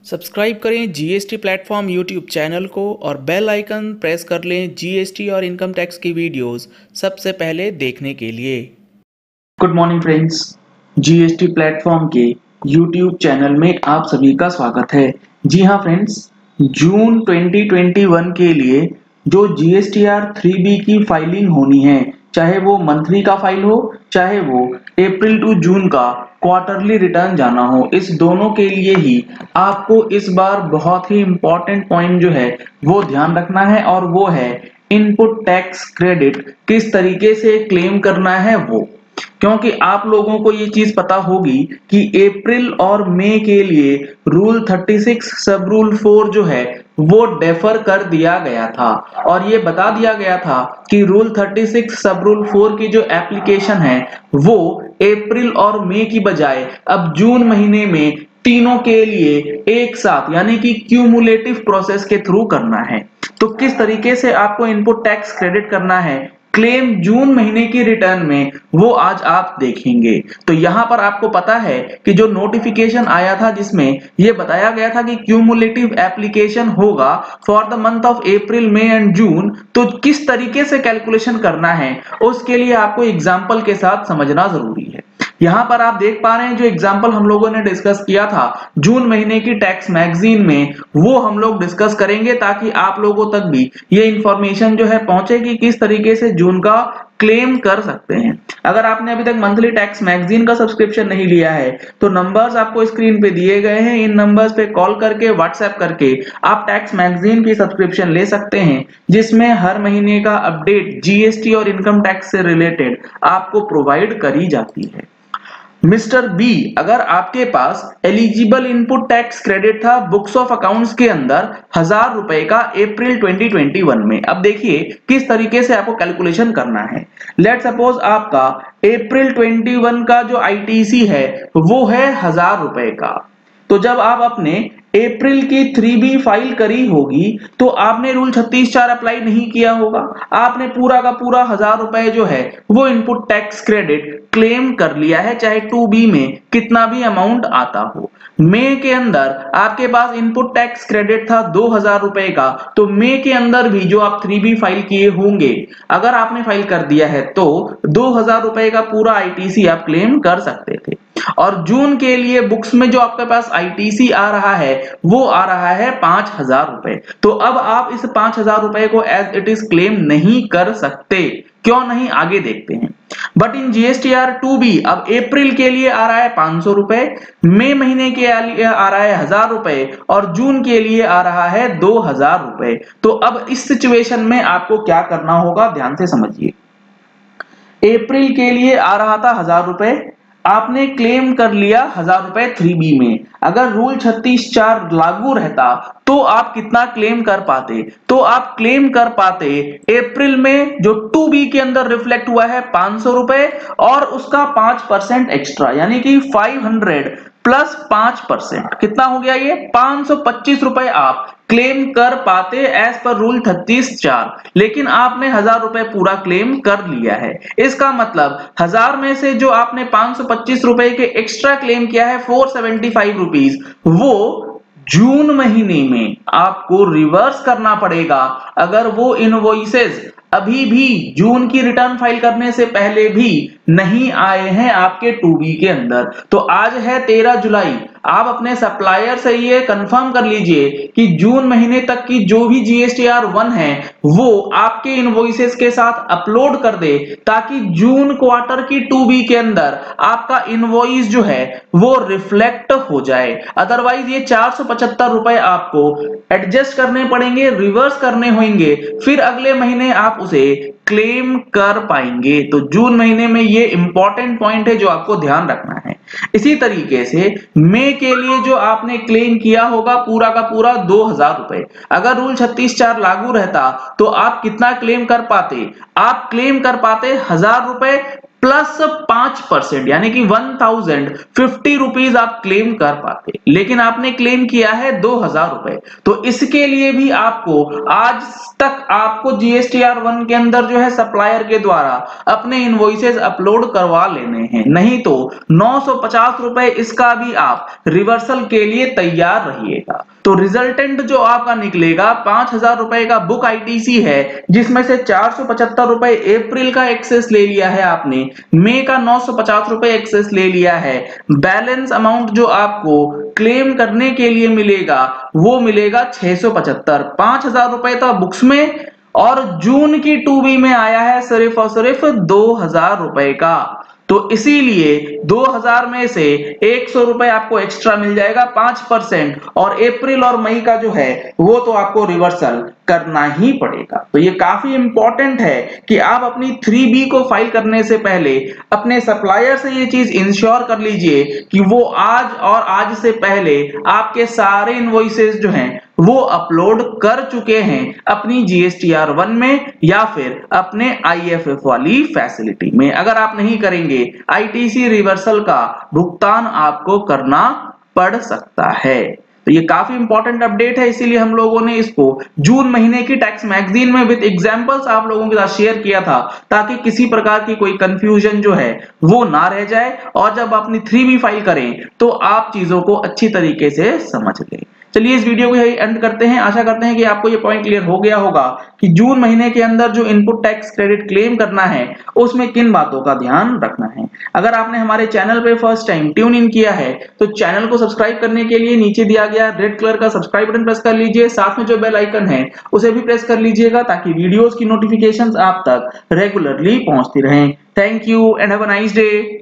Subscribe करें GST platform YouTube channel को और बेल आइकन प्रेस कर लें जीएसटी और इनकम टैक्स की वीडियोस सबसे पहले देखने के लिए। Good morning friends, GST platform के यूट्यूब चैनल में आप सभी का स्वागत है। जी हाँ फ्रेंड्स, जून 2021 के लिए जो जीएसटीआर 3B की फाइलिंग होनी है, चाहे वो मंथली का फाइल हो चाहे वो अप्रैल टू जून का क्वार्टरली रिटर्न जाना हो, इस दोनों के लिए ही आपको इस बार बहुत ही इंपॉर्टेंट पॉइंट जो है वो ध्यान रखना है, और वो है इनपुट टैक्स क्रेडिट किस तरीके से क्लेम करना है वो। क्योंकि आप लोगों को ये चीज पता होगी कि अप्रैल और मई के लिए रूल 36 सब रूल 4 जो है वो डेफर कर दिया गया था, और ये बता दिया गया था कि रूल 36 सब रूल 4 की जो एप्लीकेशन है वो अप्रैल और मई की बजाय अब जून महीने में तीनों के लिए एक साथ यानी कि क्यूमुलेटिव प्रोसेस के थ्रू करना है। तो किस तरीके से आपको इनपुट टैक्स क्रेडिट करना है क्लेम जून महीने की रिटर्न में, वो आज आप देखेंगे। तो यहां पर आपको पता है कि जो नोटिफिकेशन आया था जिसमें यह बताया गया था कि क्यूमुलेटिव एप्लीकेशन होगा for the month of April May and June, तो किस तरीके से कैलकुलेशन करना है उसके लिए आपको एग्जाम्पल के साथ समझना जरूरी है। यहां पर आप देख पा रहे हैं जो एग्जाम्पल हम लोगों ने डिस्कस किया था जून महीने की टैक्स मैगजीन में, वो हम लोग डिस्कस करेंगे ताकि आप लोगों तक भी ये इंफॉर्मेशन जो है पहुंचे कि किस तरीके से जून का क्लेम कर सकते हैं। अगर आपने अभी तक मंथली टैक्स मैगजीन का सब्सक्रिप्शन नहीं लिया है तो नंबर्स आपको स्क्रीन पे दिए गए हैं, इन नंबर्स पे कॉल करके व्हाट्सएप करके आप टैक्स मैगजीन की सब्सक्रिप्शन ले सकते हैं, जिसमें हर महीने का अपडेट जीएसटी और इनकम टैक्स से रिलेटेड आपको प्रोवाइड करी जाती है। मिस्टर बी, अगर आपके पास एलिजिबल इनपुट टैक्स क्रेडिट था बुक्स ऑफ अकाउंट्स के अंदर 1000 रुपए का अप्रैल 2021 में, अब देखिए किस तरीके से आपको कैलकुलेशन करना है। लेट सपोज आपका अप्रैल 21 का जो आईटीसी है वो है 1000 रुपए का, तो जब आप अपने अप्रैल की 3B फाइल करी होगी तो आपने रूल 36(4) अप्लाई नहीं किया होगा, आपने पूरा का पूरा 1000 रुपए जो है वो इनपुट टैक्स क्रेडिट क्लेम कर लिया है, चाहे 2B में कितना भी अमाउंट आता हो। मई के अंदर आपके पास इनपुट टैक्स क्रेडिट था 2000 रुपए का, तो मई के अंदर भी जो आप 3B फाइल किए होंगे, अगर आपने फाइल कर दिया है तो 2000 रुपए का पूरा आईटीसी आप क्लेम कर सकते थे। और जून के लिए बुक्स में जो आपके पास आईटीसी आ रहा है वो आ रहा है 5000 रुपए, तो अब आप इस 5000 रुपए को एज इट इज क्लेम नहीं कर सकते। क्यों नहीं, आगे देखते हैं। बट इन जीएसटीआर 2B अब अप्रैल के लिए आ रहा है 500 रुपए, मई महीने के लिए आ रहा है 1000 रुपए, और जून के लिए आ रहा है 2000 रुपए। तो अब इस सिचुएशन में आपको क्या करना होगा, ध्यान से समझिए। अप्रैल के लिए आ रहा था 1000 रुपए, आपने क्लेम कर लिया 1000 रुपए 3B में। अगर रूल 36(4) लागू रहता तो आप कितना क्लेम कर पाते, तो आप क्लेम कर पाते अप्रैल में जो 2B के अंदर रिफ्लेक्ट हुआ है 500 रुपए और उसका 5% एक्स्ट्रा, यानी कि 500 प्लस 5%, कितना हो गया ये 525 रुपए आप क्लेम कर पाते एज पर रूल 36(4), लेकिन आपने 1000 रुपए पूरा क्लेम कर लिया है। इसका मतलब 1000 में से जो आपने 525 रुपए के एक्स्ट्रा क्लेम किया है 475 रुपीज, वो जून महीने में आपको रिवर्स करना पड़ेगा। अगर वो इनवॉइसेस अभी भी जून की रिटर्न फाइल करने से पहले भी नहीं आए हैं आपके 2B के अंदर, तो आज है 13 जुलाई, आप अपने सप्लायर से ये कंफर्म कर लीजिए कि जून महीने तक की जो भी जीएसटीआर 1 है वो आपके इनवॉइसेस के साथ अपलोड कर दे, ताकि जून क्वार्टर की 2B के अंदर आपका इनवॉइस जो है वो रिफ्लेक्ट हो जाए। अदरवाइज ये 475 रुपए आपको एडजस्ट करने पड़ेंगे, रिवर्स करने होंगे, फिर अगले महीने आप उसे क्लेम कर पाएंगे। तो जून महीने में ये इंपॉर्टेंट पॉइंट है जो आपको ध्यान रखना है। इसी तरीके से मई के लिए जो आपने क्लेम किया होगा पूरा का पूरा 2000 रुपए, अगर रूल 36(4) लागू रहता तो आप कितना क्लेम कर पाते, आप क्लेम कर पाते 1000 रुपए प्लस 5%, यानी कि 1050 रुपीज आप क्लेम कर पाते, लेकिन आपने क्लेम किया है 2000 रुपए। तो इसके लिए भी आपको आज तक आपको GSTR1 के अंदर जो है सप्लायर के द्वारा अपने इनवॉइसेस अपलोड करवा लेने हैं, नहीं तो 950 रुपए इसका भी आप रिवर्सल के लिए तैयार रहिएगा। तो रिजल्टेंट जो आपका निकलेगा 5000 रुपए का बुक ITC है, जिसमें से 475 रुपए अप्रैल का एक्सेस ले लिया है आपने, मई का 950 रुपए एक्सेस ले लिया है। बैलेंस अमाउंट जो आपको क्लेम करने के लिए मिलेगा वो मिलेगा 675। 5000 रुपए था बुक्स में और जून की 2B में आया है सिर्फ और सिर्फ 2000 रुपए का। तो इसीलिए 2000 में से 100 रुपए आपको एक्स्ट्रा मिल जाएगा 5%, और अप्रैल और मई का जो है वो तो आपको रिवर्सल करना ही पड़ेगा। तो ये काफी इंपॉर्टेंट है कि आप अपनी 3B को फाइल करने से पहले अपने सप्लायर से ये चीज इंश्योर कर लीजिए कि वो आज और आज से पहले आपके सारे इनवॉइसेस जो हैं वो अपलोड कर चुके हैं अपनी GSTR1 में या फिर अपने IFF वाली फैसिलिटी में। अगर आप नहीं करेंगे ITC रिवर्सल का भुगतान आपको करना पड़ सकता है। तो ये काफी इंपॉर्टेंट अपडेट है, इसीलिए हम लोगों ने इसको जून महीने की टैक्स मैगजीन में विद एग्जांपल्स आप लोगों के साथ शेयर किया था, ताकि किसी प्रकार की कोई कंफ्यूजन जो है वो ना रह जाए, और जब अपनी 3B फाइल करें तो आप चीजों को अच्छी तरीके से समझ लें। चलिए इस वीडियो को यही एंड करते हैं। आशा करते हैं कि आपको ये पॉइंट क्लियर हो गया होगा कि जून महीने के अंदर जो इनपुट टैक्स क्रेडिट क्लेम करना है उसमें किन बातों का ध्यान रखना है। अगर आपने हमारे चैनल पे फर्स्ट टाइम ट्यून इन किया है तो चैनल को सब्सक्राइब करने के लिए नीचे दिया गया रेड कलर का सब्सक्राइब बटन प्रेस कर लीजिए, साथ में जो बेल आइकन है उसे भी प्रेस कर लीजिएगा, ताकि वीडियोस की नोटिफिकेशंस आप तक रेगुलरली पहुंचती रहें। Thank you and have a nice day.